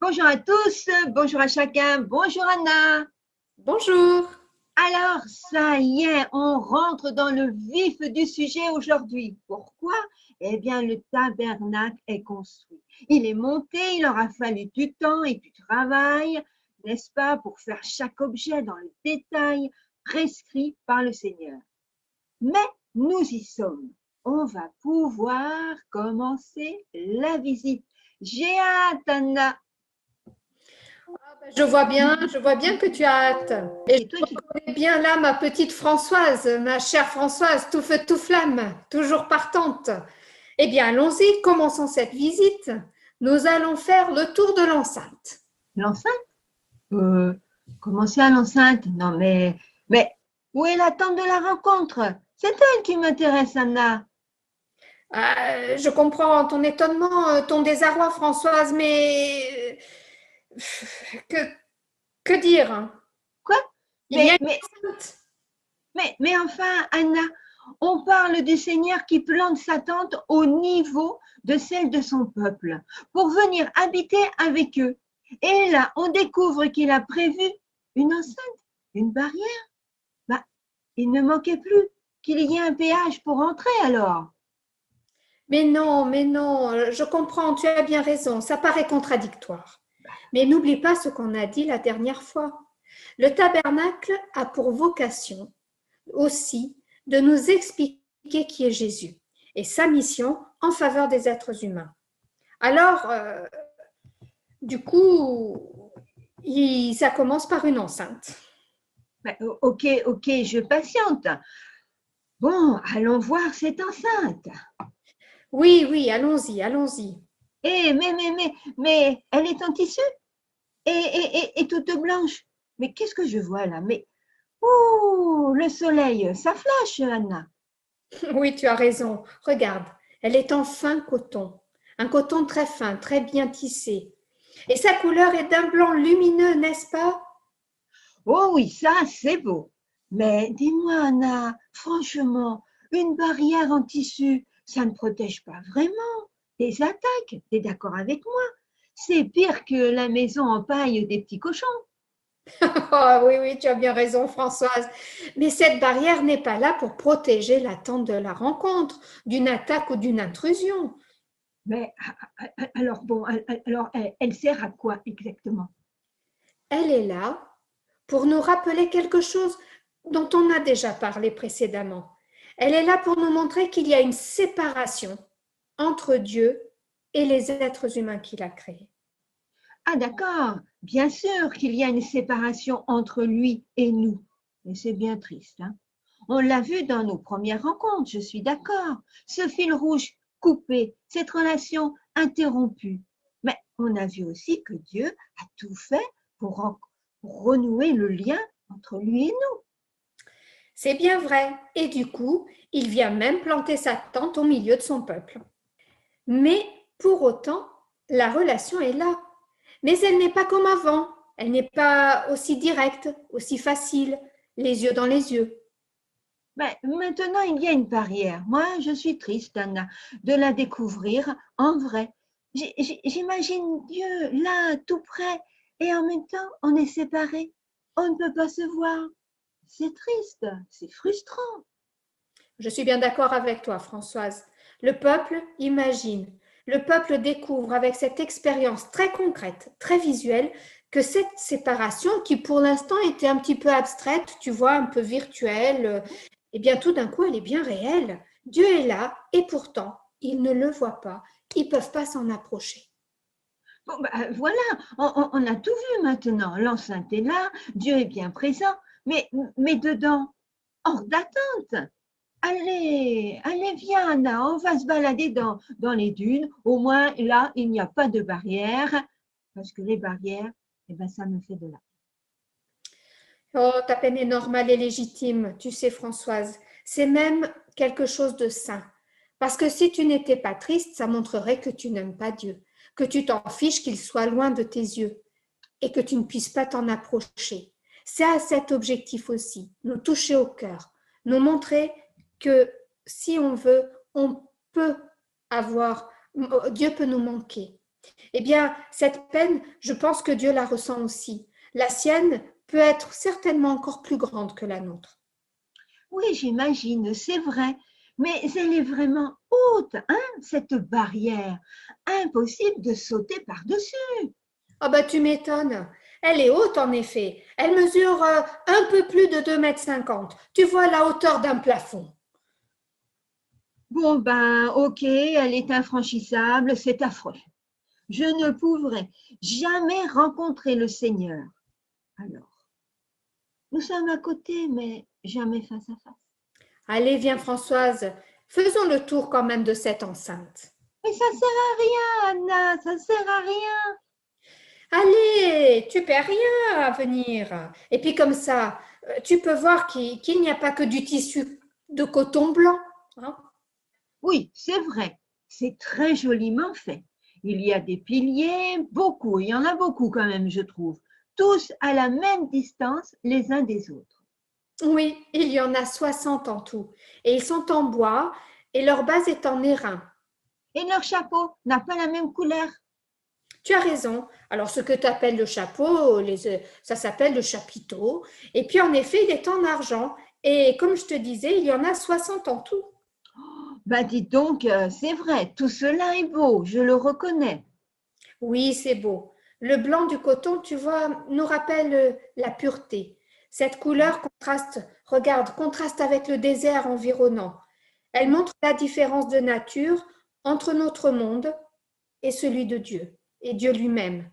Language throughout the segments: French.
Bonjour à tous, bonjour à chacun, bonjour Anna. Bonjour. Alors, ça y est, on rentre dans le vif du sujet aujourd'hui. Pourquoi? Eh bien, le tabernacle est construit. Il est monté, il aura fallu du temps et du travail, n'est-ce pas, pour faire chaque objet dans le détail prescrit par le Seigneur. Mais nous y sommes. On va pouvoir commencer la visite. J'ai hâte, Anna. Je vois bien que tu as hâte. Et C'est toi je qui reconnais bien là ma petite Françoise, ma chère Françoise, tout feu, tout flamme, toujours partante. Eh bien, allons-y, commençons cette visite. Nous allons faire le tour de l'enceinte. l'enceinte. Euh, Comment ça, l'enceinte? Non, mais où est l'attente de la rencontre? C'est elle qui m'intéresse, Anna. Je comprends ton étonnement, ton désarroi, Françoise, mais que, que dire? Quoi? Il y a Mais, une mais, enceinte. mais enfin, Anna, on parle du Seigneur qui plante sa tente au niveau de celle de son peuple pour venir habiter avec eux. Et là, on découvre qu'il a prévu une enceinte, une barrière. Bah, il ne manquait plus qu'il y ait un péage pour entrer alors. Mais non, je comprends, tu as bien raison, ça paraît contradictoire. Mais n'oublie pas ce qu'on a dit la dernière fois. Le tabernacle a pour vocation aussi de nous expliquer qui est Jésus et sa mission en faveur des êtres humains. Alors, du coup, ça commence par une enceinte. Bah, ok, ok, je patiente. Bon, allons voir cette enceinte. Oui, oui, allons-y, allons-y. Mais, elle est en tissu et toute blanche. Mais qu'est-ce que je vois là? Mais, oh, le soleil, ça flash, Anna. Oui, tu as raison. Regarde, elle est en fin coton, un coton très fin, très bien tissé. Et sa couleur est d'un blanc lumineux, n'est-ce pas? Oh oui, ça, c'est beau. Mais dis-moi, Anna, franchement, une barrière en tissu, ça ne protège pas vraiment des attaques. T'es d'accord avec moi? C'est pire que la maison en paille des petits cochons. Oh, oui, oui, tu as bien raison, Françoise. Mais cette barrière n'est pas là pour protéger l'attente de la rencontre, d'une attaque ou d'une intrusion. Mais alors, bon, alors, elle sert à quoi exactement? Elle est là pour nous rappeler quelque chose dont on a déjà parlé précédemment. Elle est là pour nous montrer qu'il y a une séparation entre Dieu et les êtres humains qu'il a créés. Ah d'accord, bien sûr qu'il y a une séparation entre lui et nous. Mais c'est bien triste, hein. On l'a vu dans nos premières rencontres, je suis d'accord. Ce fil rouge coupé, cette relation interrompue. Mais on a vu aussi que Dieu a tout fait pour renouer le lien entre lui et nous. C'est bien vrai. Et du coup, il vient même planter sa tente au milieu de son peuple. Mais pour autant, la relation est là. Mais elle n'est pas comme avant. Elle n'est pas aussi directe, aussi facile, les yeux dans les yeux. Mais maintenant, il y a une barrière. Moi, je suis triste, Anna, de la découvrir en vrai. J'imagine Dieu là, tout près, et en même temps, on est séparés. On ne peut pas se voir. C'est triste, c'est frustrant. Je suis bien d'accord avec toi, Françoise. Le peuple imagine, le peuple découvre avec cette expérience très concrète, très visuelle, que cette séparation, qui pour l'instant était un petit peu abstraite, tu vois, un peu virtuelle, eh bien tout d'un coup, elle est bien réelle. Dieu est là et pourtant, ils ne le voient pas, ils ne peuvent pas s'en approcher. Bon, voilà, on a tout vu maintenant. L'enceinte est là, Dieu est bien présent, mais dedans, hors d'attente. Allez, allez, viens, Anna, on va se balader dans les dunes. Au moins, là, il n'y a pas de barrière, parce que les barrières, eh ben, ça me fait de la. Oh, ta peine est normale et légitime, tu sais, Françoise. C'est même quelque chose de sain. Parce que si tu n'étais pas triste, ça montrerait que tu n'aimes pas Dieu, que tu t'en fiches qu'il soit loin de tes yeux et que tu ne puisses pas t'en approcher. C'est à cet objectif aussi, nous toucher au cœur, nous montrer que si on veut, on peut avoir, Dieu peut nous manquer. Eh bien, cette peine, je pense que Dieu la ressent aussi. La sienne peut être certainement encore plus grande que la nôtre. Oui, j'imagine, c'est vrai. Mais elle est vraiment haute, hein, cette barrière. Impossible de sauter par-dessus. Ah bah tu m'étonnes. Elle est haute en effet. Elle mesure un peu plus de 2,50 m. Tu vois la hauteur d'un plafond. Bon, ben, ok, elle est infranchissable, c'est affreux. Je ne pourrai jamais rencontrer le Seigneur. Alors, nous sommes à côté, mais jamais face à face. Allez, viens Françoise, faisons le tour quand même de cette enceinte. Mais ça sert à rien, Anna, ça sert à rien. Allez, tu perds rien à venir. Et puis comme ça, tu peux voir qu'il n'y a pas que du tissu de coton blanc, hein. Oui, c'est vrai, c'est très joliment fait. Il y a des piliers, beaucoup, il y en a beaucoup quand même, je trouve, tous à la même distance les uns des autres. Oui, il y en a 60 en tout. Et ils sont en bois et leur base est en airain. Et leur chapeau n'a pas la même couleur. Tu as raison. Alors, ce que tu appelles le chapeau, ça s'appelle le chapiteau. Et puis, en effet, il est en argent. Et comme je te disais, il y en a 60 en tout. Ben dis donc, c'est vrai, tout cela est beau, je le reconnais. Oui, c'est beau. Le blanc du coton, tu vois, nous rappelle la pureté. Cette couleur contraste, regarde, contraste avec le désert environnant. Elle montre la différence de nature entre notre monde et celui de Dieu, et Dieu lui-même.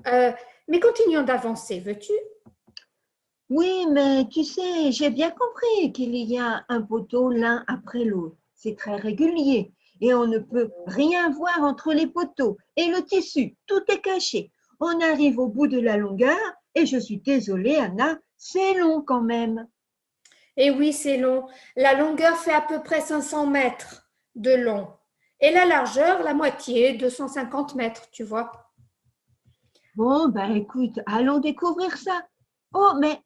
Euh, mais continuons d'avancer, veux-tu? Oui, mais tu sais, j'ai bien compris qu'il y a un poteau l'un après l'autre. C'est très régulier et on ne peut rien voir entre les poteaux et le tissu, tout est caché. On arrive au bout de la longueur et je suis désolée, Anna, c'est long quand même. Et oui, c'est long. La longueur fait à peu près 500 mètres de long. Et la largeur, la moitié, 250 mètres, tu vois. Bon, ben écoute, allons découvrir ça. Oh, mais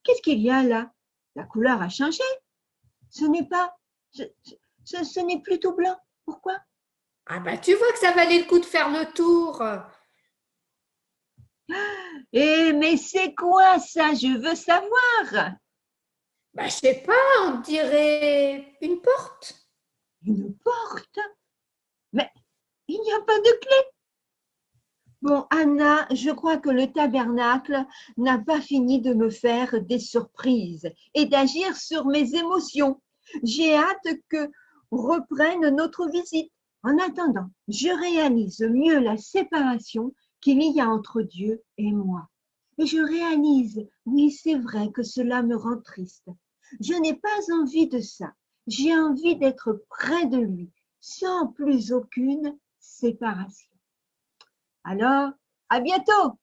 qu'est-ce qu'il y a là? La couleur a changé. Ce n'est pas, ce n'est plus tout blanc. Pourquoi? Ah bah tu vois que ça valait le coup de faire le tour. Eh, mais c'est quoi ça? Je veux savoir. Bah je sais pas, on dirait une porte. Une porte? Mais il n'y a pas de clé. Bon, Anna, je crois que le tabernacle n'a pas fini de me faire des surprises et d'agir sur mes émotions. J'ai hâte que reprenne notre visite. En attendant, je réalise mieux la séparation qu'il y a entre Dieu et moi. Et je réalise, oui, c'est vrai que cela me rend triste. Je n'ai pas envie de ça. J'ai envie d'être près de lui, sans plus aucune séparation. Alors, à bientôt!